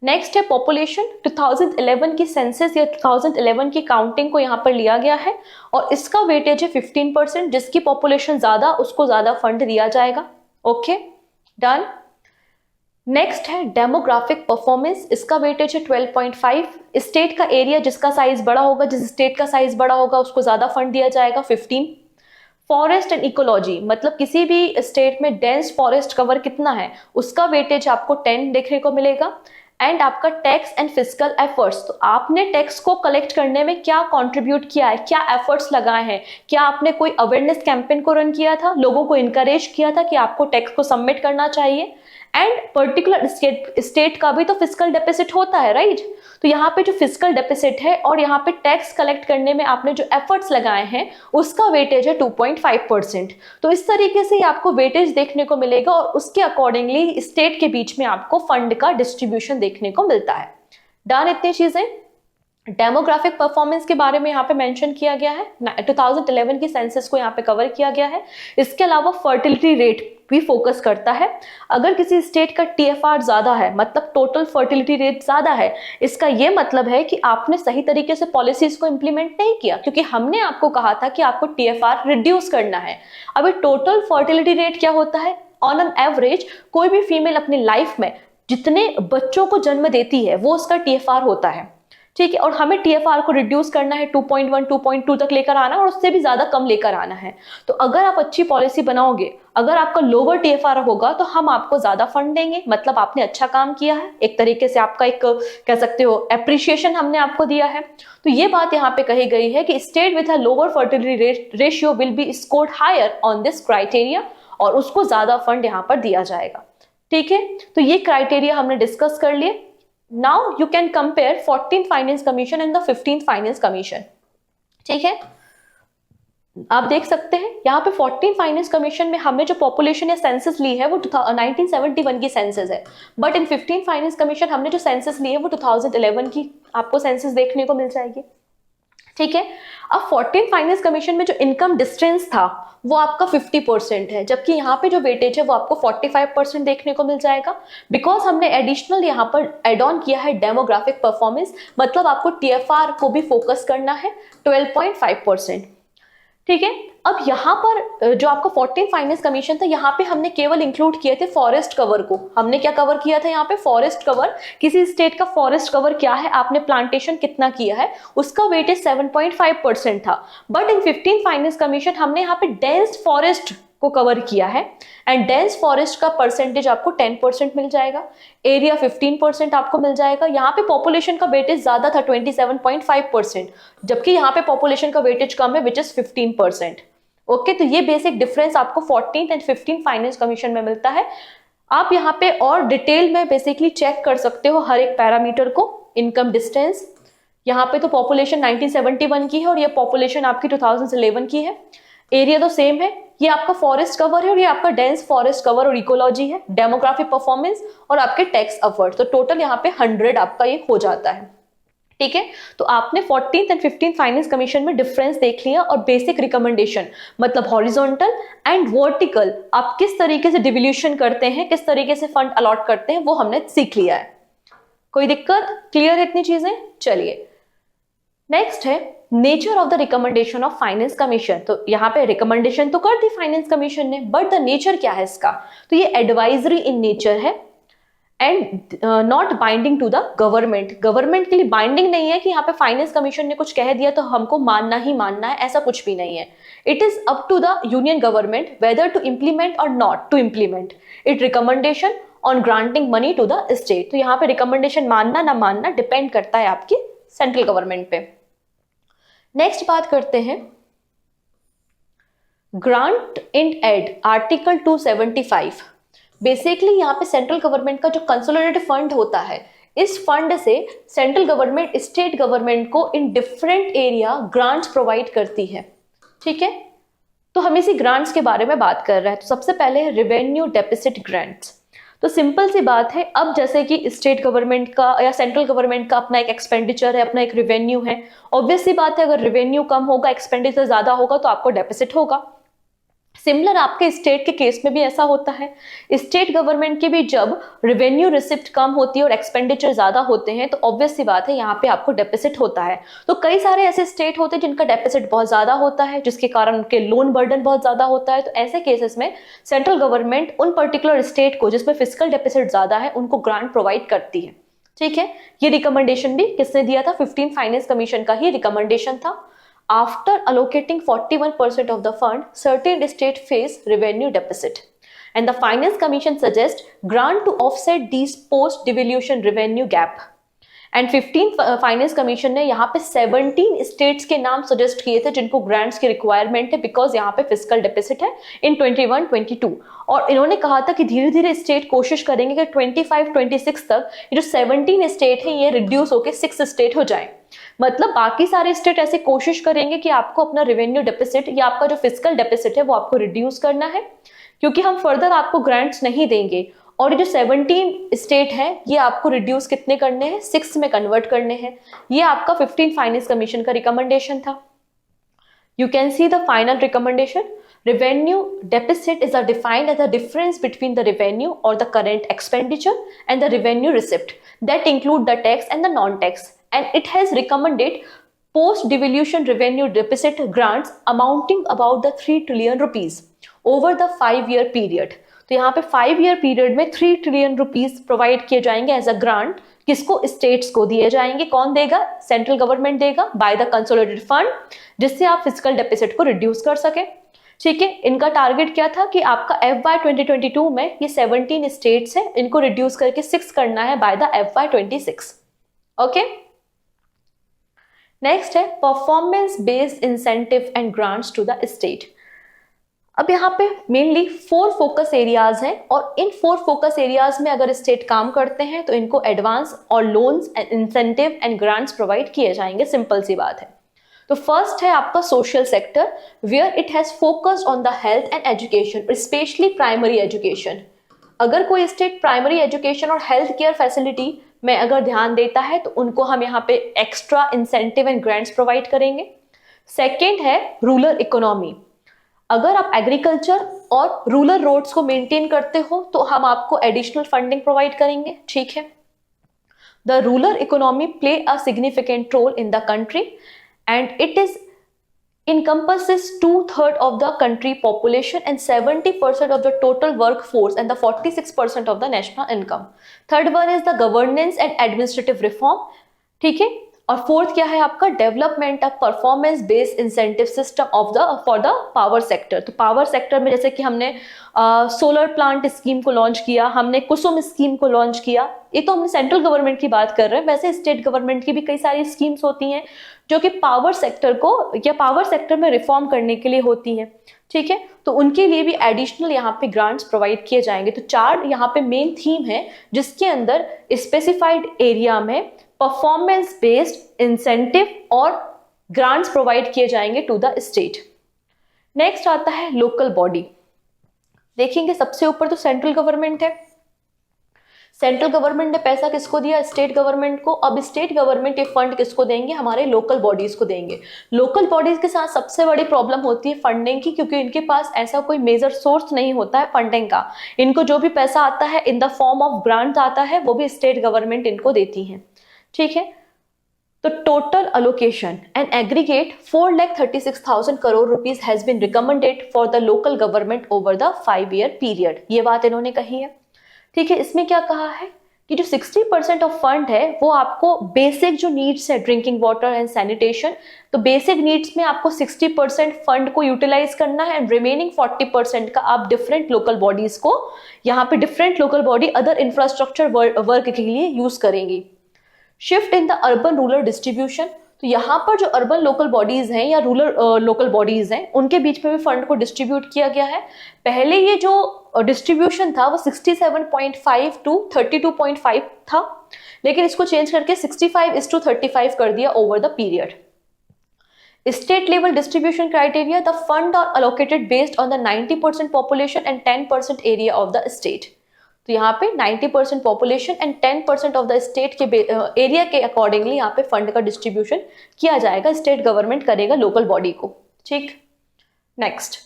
नेक्स्ट है पॉपुलेशन। 2011 की सेंसस या 2011 की काउंटिंग को यहाँ पर लिया गया है और इसका वेटेज है 15%। जिसकी पॉपुलेशन ज्यादा उसको ज्यादा फंड दिया जाएगा। Okay, done. नेक्स्ट है डेमोग्राफिक परफॉर्मेंस। इसका वेटेज है 12.5। स्टेट का एरिया जिसका साइज बड़ा होगा, जिस स्टेट का साइज बड़ा होगा उसको ज्यादा फंड दिया जाएगा, 15। फॉरेस्ट एंड इकोलॉजी, मतलब किसी भी स्टेट में डेंस फॉरेस्ट कवर कितना है, उसका वेटेज आपको 10 देखने को मिलेगा। एंड आपका टैक्स एंड फिजिकल एफर्ट्स, तो आपने टैक्स को कलेक्ट करने में क्या कंट्रीब्यूट किया है, क्या एफर्ट्स लगाए हैं, क्या आपने कोई अवेयरनेस कैंपेन को रन किया था, लोगों को इनकरेज किया था कि आपको टैक्स को सबमिट करना चाहिए। एंड पर्टिकुलर स्टेट का भी तो फिजिकल डेफिसिट होता है, राइट? तो यहाँ पे जो फिजिकल डेफिसिट है और यहाँ पे टैक्स कलेक्ट करने में आपने जो एफर्ट्स लगाए हैं उसका वेटेज है 2.5%। तो इस तरीके से आपको वेटेज देखने को मिलेगा और उसके अकॉर्डिंगली स्टेट के बीच में आपको फंड का डिस्ट्रीब्यूशन देखने को मिलता है। डन इतनी चीजें। डेमोग्राफिक परफॉर्मेंस के बारे में यहाँ पे मेंशन किया गया है, 2011 की सेंसस को यहाँ पे कवर किया गया है। इसके अलावा फर्टिलिटी रेट भी फोकस करता है। अगर किसी स्टेट का टीएफआर ज्यादा है, मतलब टोटल फर्टिलिटी रेट ज्यादा है, इसका ये मतलब है कि आपने सही तरीके से पॉलिसीज को इंप्लीमेंट नहीं किया, क्योंकि हमने आपको कहा था कि आपको टीएफआर रिड्यूस करना है। अभी टोटल फर्टिलिटी रेट क्या होता है? ऑन एन एवरेज कोई भी फीमेल अपनी लाइफ में जितने बच्चों को जन्म देती है वो उसका टीएफआर होता है, ठीक है। और हमें टीएफआर को रिड्यूस करना है, 2.1 2.2 तक लेकर आना और उससे भी ज्यादा कम लेकर आना है। तो अगर आप अच्छी पॉलिसी बनाओगे, अगर आपका लोअर टीएफआर होगा तो हम आपको ज्यादा फंड देंगे, मतलब आपने अच्छा काम किया है, एक तरीके से आपका एक कह सकते हो एप्रिशिएशन हमने आपको दिया है। तो ये बात यहाँ पे कही गई है कि state with a lower fertility ratio will be scored higher on this criteria, और उसको ज्यादा फंड यहाँ पर दिया जाएगा, ठीक है। तो ये क्राइटेरिया हमने डिस्कस कर लिए। Now you can compare 14th Finance Commission and the 15th Finance Commission, ठीक है। आप देख सकते हैं यहाँ पे 14th फाइनेंस कमीशन में हमने जो पॉपुलेशन या सेंसस ली है वो 1971 की सेंसस है, but in 15th finance commission हमने जो सेंसस ली है वो 2011 की आपको सेंसस देखने को मिल जाएगी, ठीक है। अब 14th फाइनेंस कमीशन में जो इनकम डिस्टेंस था वो आपका 50% है, जबकि यहाँ पे जो वेटेज है वो आपको 45% देखने को मिल जाएगा, बिकॉज हमने एडिशनल यहाँ पर एड ऑन किया है डेमोग्राफिक परफॉर्मेंस, मतलब आपको टीएफआर को भी फोकस करना है 12.5%, ठीक है। अब यहाँ पर जो आपका 14th फाइनेंस कमीशन था, यहाँ पे हमने केवल इंक्लूड किए थे फॉरेस्ट कवर को। हमने क्या कवर किया था यहाँ पे? Forest cover. किसी स्टेट का फॉरेस्ट कवर क्या है, आपने प्लांटेशन कितना किया है, उसका वेटेज 7.5% था। But in 15th finance commission हमने यहाँ पे डेंस फॉरेस्ट को कवर किया है, एंड डेंस फॉरेस्ट का परसेंटेज आपको 10% मिल जाएगा, एरिया 15% आपको मिल जाएगा। यहाँ पे पॉपुलेशन का वेटेज ज्यादा था 27.5%, जबकि यहाँ पे पॉपुलेशन का वेटेज कम है विच इज 15%। ओके, तो ये बेसिक डिफरेंस आपको 14th and 15th finance commission में मिलता है। आप यहाँ पे और डिटेल में बेसिकली चेक कर सकते हो हर एक पैरामीटर को। इनकम डिस्टेंस, यहाँ पे तो पॉपुलेशन 1971 की है और ये पॉपुलेशन आपकी 2011 की है। एरिया तो सेम है, ये आपका फॉरेस्ट कवर है और ये आपका डेंस फॉरेस्ट कवर और इकोलॉजी है, डेमोग्राफिक परफॉर्मेंस और आपके टैक्स अफर्ट, तो टोटल यहाँ पे 100 आपका ये हो जाता है। ठीक है, तो आपने 14th and 15th finance commission में डिफरेंस देख लिया और बेसिक रिकमेंडेशन मतलब हॉरिजॉन्टल एंड वर्टिकल आप किस तरीके से डिवोल्यूशन करते हैं, किस तरीके से फंड अलॉट करते हैं, वो हमने सीख लिया है। कोई दिक्कत? क्लियर है इतनी चीजें? चलिए नेक्स्ट है nature of the recommendation of finance commission. तो यहाँ पे रिकमेंडेशन तो कर दी फाइनेंस कमीशन ने, बट द नेचर क्या है इसका? तो ये एडवाइजरी इन नेचर है and not binding to the government. Government के लिए बाइंडिंग नहीं है कि यहाँ पे फाइनेंस कमीशन ने कुछ कह दिया तो हमको मानना ही मानना है, ऐसा कुछ भी नहीं है। It is up to the union government whether to implement और not to implement it recommendation on granting money to the state. तो यहाँ पे रिकमेंडेशन मानना ना मानना डिपेंड करता है आपकी सेंट्रल गवर्नमेंट पे। नेक्स्ट बात करते हैं grant in aid article 275। Basically यहाँ पे सेंट्रल गवर्नमेंट का जो कंसोलिडेटेड फंड होता है, इस फंड से सेंट्रल गवर्नमेंट स्टेट गवर्नमेंट को in different area grants provide करती है। ठीक है, तो हम इसी ग्रांट्स के बारे में बात कर रहे हैं। तो सबसे पहले है रेवेन्यू डेफिसिट ग्रांट्स। तो सिंपल सी बात है, अब जैसे कि स्टेट गवर्नमेंट का या सेंट्रल गवर्नमेंट का अपना एक एक्सपेंडिचर है, अपना एक रेवेन्यू है, ऑब्वियस सी बात है अगर रेवेन्यू कम होगा, एक्सपेंडिचर ज्यादा होगा तो आपको डेफिसिट होगा। सिमिलर आपके स्टेट के केस में भी ऐसा होता है। स्टेट गवर्नमेंट की भी जब रेवेन्यू रिसिप्ट कम होती है और एक्सपेंडिचर ज्यादा होते हैं तो ऑब्वियस सी बात है यहाँ पे आपको डेफिसिट होता है। तो कई सारे ऐसे स्टेट होते हैं जिनका डेफिसिट बहुत ज्यादा होता है, जिसके कारण उनके लोन बर्डन बहुत ज्यादा होता है। तो ऐसे केसेस में सेंट्रल गवर्नमेंट उन पर्टिकुलर स्टेट को जिसमें फिस्कल डेफिसिट ज्यादा है उनको ग्रांट प्रोवाइड करती है। ठीक है, ये रिकमेंडेशन भी किसने दिया था? 15th फाइनेंस कमीशन का ही रिकमेंडेशन था। After allocating 41% of the fund, certain states face revenue deficit, and the Finance Commission suggests grant to offset these post-devolution revenue gap. And 15th finance commission ने यहाँ पे 17 states के नाम suggest किए थे जिनको ग्रांट्स की रिक्वायरमेंट है, बिकॉज यहाँ पे फिस्कल डेफिसिट है इन 21-22। और इन्होंने कहा था कि धीरे धीरे स्टेट कोशिश करेंगे कि 25-26 तक ये जो 17 स्टेट है ये रिड्यूस होकर 6 स्टेट हो जाए। मतलब बाकी सारे स्टेट ऐसे कोशिश करेंगे कि आपको अपना रेवेन्यू डेफिसिट या आपका जो फिस्कल डेफिसिट है वो आपको रिड्यूस करना है, क्योंकि हम फर्दर आपको ग्रांट्स नहीं देंगे। और ये जो 17 स्टेट है ये आपको रिड्यूस कितने करने हैं? 6 में कन्वर्ट करने हैं। ये आपका 15th फाइनेंस कमीशन का रिकमेंडेशन था। You can see the final recommendation. Revenue deficit is defined as the difference between the revenue or the current expenditure and the revenue receipt that include the tax and the non-tax, and it has recommended post-devolution revenue deficit grants amounting about the 3 trillion rupees over the 5-year period. तो यहाँ पे 5-year period में 3 trillion rupees provide किए जाएंगे as a grant. किसको? States को दिए जाएंगे। कौन देगा? सेंट्रल गवर्नमेंट देगा बाय द कंसोलिडेटेड फंड, जिससे आप फिस्कल डेफिसिट को रिड्यूस कर सके। ठीक है, इनका टारगेट क्या था कि आपका FY 2022 में ये 17 स्टेट्स हैं, इनको रिड्यूस करके 6 करना है by the FY 26। Okay, next है performance based incentive and grants to the state. अब यहाँ पे मेनली 4 फोकस एरियाज हैं और इन 4 फोकस एरियाज में अगर स्टेट काम करते हैं तो इनको एडवांस और loans and incentive and grants provide किए जाएंगे। सिंपल सी बात है। तो फर्स्ट है आपका social sector, where it has focused on the health and education, especially primary education. अगर कोई स्टेट प्राइमरी एजुकेशन और हेल्थ केयर फैसिलिटी में अगर ध्यान देता है तो उनको हम यहाँ पे extra incentive and grants provide करेंगे। सेकेंड है रूरल इकोनॉमी। अगर आप एग्रीकल्चर और रूरल रोड्स को मेंटेन करते हो तो हम आपको एडिशनल फंडिंग प्रोवाइड करेंगे। ठीक है, the rural economy play a significant role in the country and it is encompasses 2/3 of the country population and 70% of the total workforce and the 46% of the national income. Third one is the governance and administrative reform. ठीक है, और fourth क्या है आपका? Development of performance based incentive system of the for the power sector. तो power sector में जैसे कि हमने सोलर प्लांट स्कीम को लॉन्च किया, हमने कुसुम स्कीम को लॉन्च किया। ये तो हमने सेंट्रल गवर्नमेंट की बात कर रहे हैं, वैसे स्टेट गवर्नमेंट की भी कई सारी स्कीम्स होती हैं जो कि पावर सेक्टर को या पावर सेक्टर में रिफॉर्म करने के लिए होती हैं। ठीक है, तो उनके लिए भी एडिशनल यहाँ पे ग्रांट्स प्रोवाइड किए जाएंगे। तो 4 यहाँ पे मेन थीम है जिसके अंदर स्पेसिफाइड एरिया में परफॉर्मेंस बेस्ड इंसेंटिव और ग्रांट्स प्रोवाइड किए जाएंगे टू द स्टेट। नेक्स्ट आता है लोकल बॉडी। देखेंगे सबसे ऊपर तो सेंट्रल गवर्नमेंट है। सेंट्रल गवर्नमेंट ने पैसा किसको दिया? स्टेट गवर्नमेंट को। अब स्टेट गवर्नमेंट ये फंड किसको देंगे? हमारे लोकल बॉडीज को देंगे। लोकल बॉडीज के साथ सबसे बड़ी प्रॉब्लम होती है फंडिंग की, क्योंकि इनके पास ऐसा कोई मेजर सोर्स नहीं होता है फंडिंग का। इनको जो भी पैसा आता है in the form of grant आता है, वो भी स्टेट गवर्नमेंट इनको देती है। ठीक है, तो total allocation and aggregate 4,36,000 crore rupees has been recommended for the local government over the 5-year period। ये बात इन्होंने कही है। ठीक है, इसमें क्या कहा है कि जो 60% ऑफ फंड है वो आपको बेसिक जो नीड्स है, ड्रिंकिंग वाटर एंड सैनिटेशन, तो बेसिक नीड्स में आपको 60% फंड को यूटिलाइज करना है, एंड रिमेनिंग 40% का आप डिफरेंट लोकल बॉडीज को, यहाँ पे different local body other infrastructure work के लिए यूज करेंगी। Shift in the urban rural distribution, तो यहाँ पर जो अर्बन लोकल बॉडीज हैं या रूरल लोकल बॉडीज हैं उनके बीच में भी फंड को डिस्ट्रीब्यूट किया गया है। पहले ये जो डिस्ट्रीब्यूशन था वो 67.5 to 32.5 था, लेकिन इसको चेंज करके 65:35 कर दिया over the period. State level distribution criteria, the fund are allocated based on the 90% population and 10% area of the state. तो यहाँ पे 90% population and 10% of the state के एरिया के अकॉर्डिंगली यहाँ पे फंड का डिस्ट्रीब्यूशन किया जाएगा, स्टेट गवर्नमेंट करेगा लोकल बॉडी को। ठीक, नेक्स्ट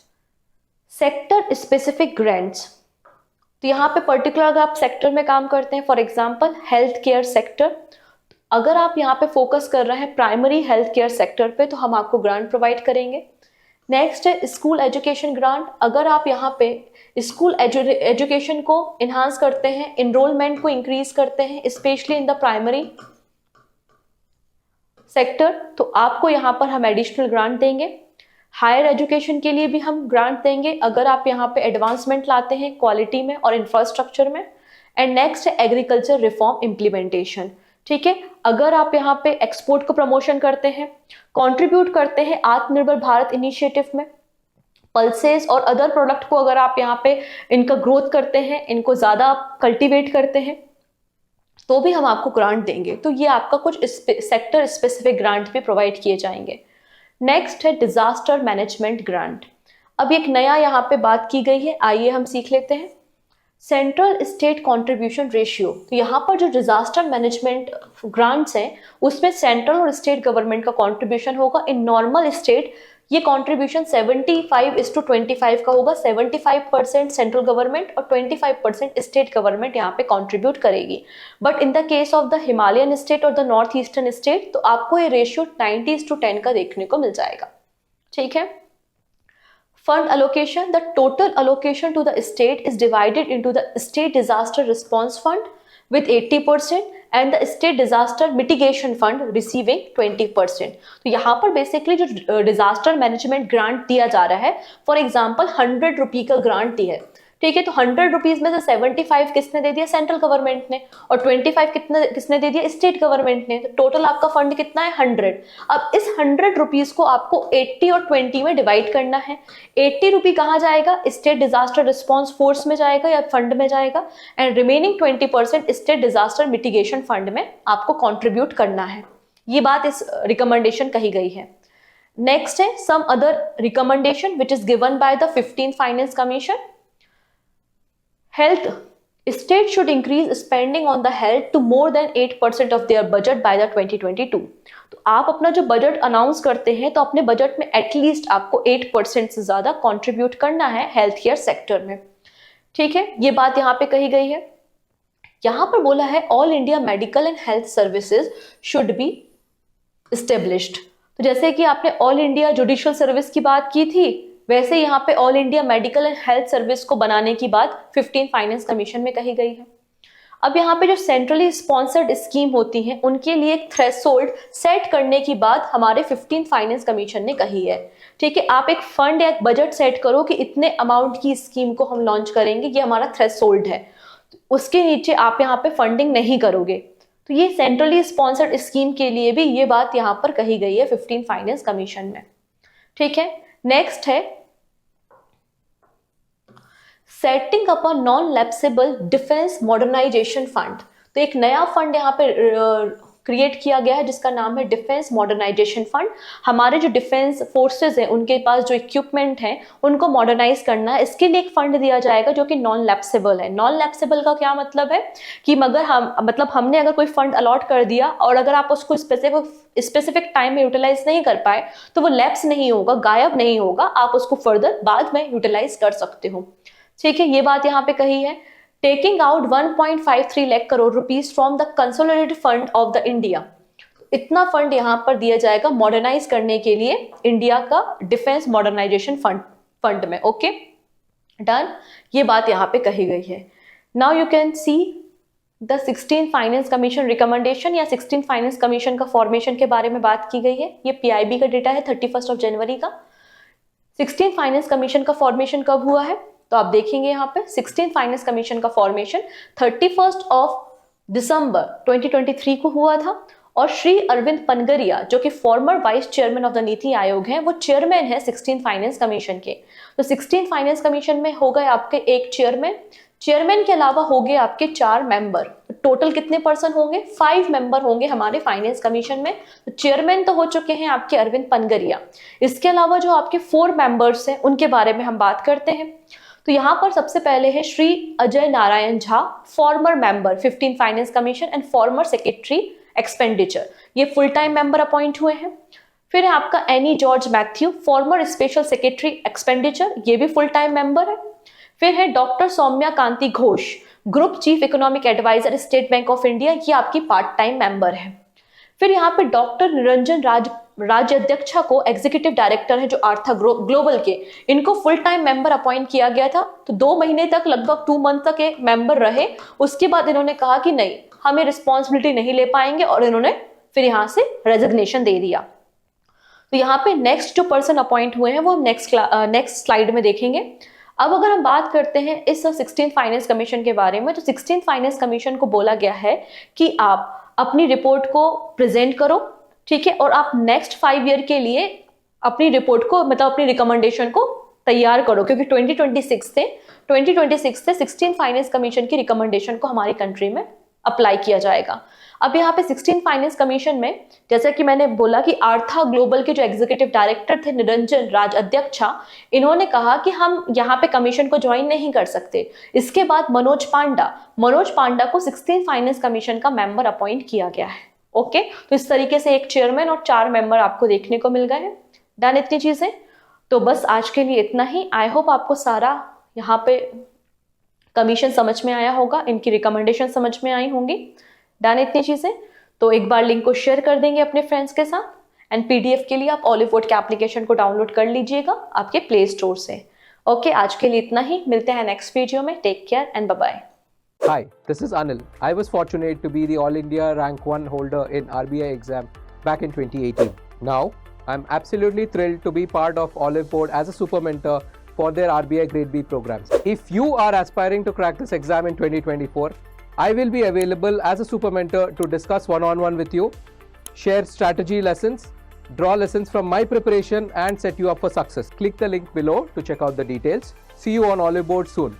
सेक्टर स्पेसिफिक ग्रांट्स। तो यहाँ पे पर्टिकुलर अगर आप सेक्टर में काम करते हैं, for example health care sector, अगर आप यहाँ पे फोकस कर रहे हैं प्राइमरी हेल्थ केयर सेक्टर पे, तो हम आपको ग्रांट प्रोवाइड करेंगे। नेक्स्ट है स्कूल एजुकेशन ग्रांट। अगर आप यहाँ पे स्कूल एजुकेशन को इन्हांस करते हैं, इनरोलमेंट को इंक्रीज करते हैं, specially in the primary sector, तो आपको यहाँ पर हम एडिशनल ग्रांट देंगे। हायर एजुकेशन के लिए भी हम ग्रांट देंगे अगर आप यहाँ पे एडवांसमेंट लाते हैं क्वालिटी में और इंफ्रास्ट्रक्चर में। एंड नेक्स्ट है एग्रीकल्चर रिफॉर्म इम्प्लीमेंटेशन। ठीक है, अगर आप यहाँ पे एक्सपोर्ट को प्रमोशन करते हैं, कंट्रीब्यूट करते हैं आत्मनिर्भर भारत इनिशिएटिव में, पल्सेस और अदर प्रोडक्ट को अगर आप यहाँ पे इनका ग्रोथ करते हैं, इनको ज्यादा कल्टीवेट करते हैं, तो भी हम आपको ग्रांट देंगे। तो ये आपका कुछ सेक्टर स्पेसिफिक ग्रांट भी प्रोवाइड किए जाएंगे। नेक्स्ट है डिजास्टर मैनेजमेंट ग्रांट। अब एक नया यहाँ पे बात की गई है, आइए हम सीख लेते हैं। सेंट्रल स्टेट कंट्रीब्यूशन रेशियो, तो यहाँ पर जो डिजास्टर मैनेजमेंट ग्रांट्स हैं उसमें सेंट्रल और स्टेट गवर्नमेंट का कंट्रीब्यूशन होगा। इन नॉर्मल स्टेट ये कंट्रीब्यूशन 75:25 का होगा। 75% सेंट्रल गवर्नमेंट और 25% स्टेट गवर्नमेंट यहाँ पे कंट्रीब्यूट करेगी। But in the case of the Himalayan state और द नॉर्थ ईस्टर्न स्टेट, तो आपको ये रेशियो 90:10 का देखने को मिल जाएगा। ठीक है, fund allocation, the total allocation to the state is divided into the state disaster response fund with 80% and the state disaster mitigation fund receiving 20%। तो यहाँ पर बेसिकली जो डिजास्टर मैनेजमेंट ग्रांट दिया जा रहा है, फॉर एग्जाम्पल 100 रुपी का ग्रांट दिया है, ठीक है, तो 100 रुपीज में से 75 किसने दे दिया? सेंट्रल गवर्नमेंट ने, और 25 किसने दे दिया? स्टेट गवर्नमेंट ने। तो टोटल आपका फंड कितना है? 100। अब इस 100 रुपीज को आपको 80 और 20 में डिवाइड करना है। 80 रुपी कहाँ जाएगा? स्टेट डिजास्टर रिस्पॉन्स फोर्स में जाएगा या फंड में जाएगा, and remaining 20% state disaster mitigation fund में आपको कॉन्ट्रीब्यूट करना है। ये बात इस रिकमेंडेशन कही गई है। नेक्स्ट है some other recommendation which is given by the 15th finance commission. Health, state should increase spending on the health to more than 8% of their budget by the 2022। तो आप अपना जो बजट अनाउंस करते हैं तो अपने बजट में एटलीस्ट आपको 8% से ज्यादा कंट्रीब्यूट करना है हेल्थ केयर सेक्टर में। ठीक है, ये बात यहाँ पे कही गई है। यहाँ पर बोला है all India medical and health services should be established. तो जैसे कि आपने ऑल इंडिया जुडिशियल सर्विस की बात की थी, वैसे यहाँ पे all India medical and health service को बनाने की बात 15th फाइनेंस कमीशन में कही गई है। अब यहाँ पे जो सेंट्रली स्पॉन्सर्ड स्कीम होती हैं उनके लिए एक थ्रेशोल्ड सेट करने की बात हमारे 15th फाइनेंस कमीशन ने कही है। ठीक है, आप एक फंड या एक बजट सेट करो कि इतने अमाउंट की स्कीम को हम लॉन्च करेंगे, ये हमारा थ्रेशोल्ड है, उसके नीचे आप यहाँ पे फंडिंग नहीं करोगे। तो ये सेंट्रली स्पॉन्सर्ड स्कीम के लिए भी ये बात यहाँ पर कही गई है 15th फाइनेंस कमीशन में। ठीक है, नेक्स्ट है setting up a non lapsable defence modernisation fund. तो एक नया फंड यहाँ पे क्रिएट किया गया है जिसका नाम है डिफेंस मॉडर्नाइजेशन फंड। हमारे जो डिफेंस फोर्सेस हैं उनके पास जो इक्विपमेंट हैं उनको मॉडर्नाइज करना है, इसके लिए एक फंड दिया जाएगा जो कि नॉन लैप्सेबल है। नॉन लैप्सेबल का क्या मतलब है कि मगर हमने अगर कोई फंड अलॉट कर दिया और अगर आप उसको स्पेसिफिक टाइम में यूटिलाइज नहीं कर पाए तो वो लैप्स नहीं होगा, गायब नहीं होगा, आप उसको फर्दर बाद में यूटिलाइज कर सकते हो। ठीक है, ये बात यहाँ पे कही है। Taking out 1.53 lakh crore rupees from the consolidated fund of the India, इतना फंड यहाँ पर दिया जाएगा मॉडर्नाइज करने के लिए इंडिया का डिफेंस मॉडर्नाइजेशन फंड में। ओके डन, ये बात यहाँ पे कही गई है। Now you can see the 16 finance commission recommendation या 16 फाइनेंस कमीशन का फॉर्मेशन के बारे में बात की गई है। ये पीआईबी का डेटा है 31 जनवरी का। 16 फाइनेंस कमीशन का फॉर्मेशन कब हुआ है तो आप देखेंगे यहाँ पे 16 फाइनेंस कमीशन का फॉर्मेशन 31 दिसंबर 2023 को हुआ था और श्री अरविंद पनगरिया जो कि farmer vice chairman of the NITI Aayog हैं, वो चेयरमैन है 16 फाइनेंस कमीशन के। तो 16 फाइनेंस कमीशन में हो गए आपके एक चेयरमैन के अलावा हो गए आपके 4 मेंबर। टोटल कितने पर्सन होंगे? 5 मेंबर होंगे हमारे फाइनेंस कमीशन में। तो चेयरमैन तो हो चुके हैं आपके अरविंद पनगरिया, इसके अलावा जो आपके 4 मेंबर्स हैं उनके बारे में हम बात करते हैं। तो यहाँ पर सबसे पहले है Shri Ajay Narayan Jha, former member 15 finance commission and former secretary expenditure, ये फुल टाइम मेंबर अपॉइंट हुए हैं। फिर है आपका Annie George Mathew, former special secretary expenditure, ये भी फुल टाइम मेंबर है। फिर है doctor Soumya Kanti Ghosh, group chief economic adviser State Bank of India, ये आपकी पार्ट टाइम मेंबर है। फिर यहाँ पे डॉक्टर निरंजन राज्याध्यक्षा को एग्जीक्यूटिव डायरेक्टर है जो आर्था ग्लोबल के, इनको फुल टाइम मेंबर अपॉइंट किया गया था। तो 2 महीने तक, लगभग 2 मंथ तक एक मेंबर रहे, उसके बाद इन्होंने कहा कि नहीं, हमें रिस्पॉन्सिबिलिटी नहीं ले पाएंगे और इन्होंने फिर यहाँ से रेजिग्नेशन दे दिया। तो यहाँ पे नेक्स्ट जो पर्सन अपॉइंट हुए हैं वो हम नेक्स्ट स्लाइड में देखेंगे। अब अगर हम बात करते हैं इस 16 फाइनेंस कमीशन के बारे में, तो 16 फाइनेंस कमीशन को बोला गया है कि आप अपनी रिपोर्ट को प्रेजेंट करो, ठीक है, और आप नेक्स्ट 5 ईयर के लिए अपनी रिपोर्ट को, मतलब अपनी रिकमेंडेशन को तैयार करो, क्योंकि 2026 से 16 फाइनेंस कमीशन की रिकमेंडेशन को हमारी कंट्री में अप्लाई किया जाएगा। अब यहाँ पे 16 फाइनेंस कमीशन में, जैसा कि मैंने बोला कि आर्था ग्लोबल के जो एग्जीक्यूटिव डायरेक्टर थे निरंजन राज्याध्यक्षा, इन्होंने कहा कि हम यहाँ पे कमीशन को ज्वाइन नहीं कर सकते। इसके बाद मनोज पांडा को 16 फाइनेंस कमीशन का मेंबर अपॉइंट किया गया है। ओके, तो इस तरीके से एक चेयरमैन और 4 मेंबर आपको देखने को मिल गए हैं। डन इतनी चीजें, तो बस आज के लिए इतना ही। आई होप आपको सारा यहाँ पे कमीशन समझ में आया होगा, इनकी रिकमेंडेशन समझ में आई होंगी। डन इतनी चीजें, तो एक बार लिंक को शेयर कर देंगे अपने फ्रेंड्स के साथ। एंड पीडीएफ के लिए आप ऑलिव वोट के एप्लीकेशन को डाउनलोड कर लीजिएगा आपके प्ले स्टोर से। ओके, आज के लिए इतना ही, मिलते हैं नेक्स्ट वीडियो में। Take care and bye bye. Hi, this is Anil. I was fortunate to be the All India Rank 1 holder in RBI exam back in 2018. Now, I'm absolutely thrilled to be part of Olive Board as a super mentor for their RBI Grade B programs. If you are aspiring to crack this exam in 2024, I will be available as a super mentor to discuss one-on-one with you, share strategy lessons, draw lessons from my preparation and set you up for success. Click the link below to check out the details. See you on Olive Board soon.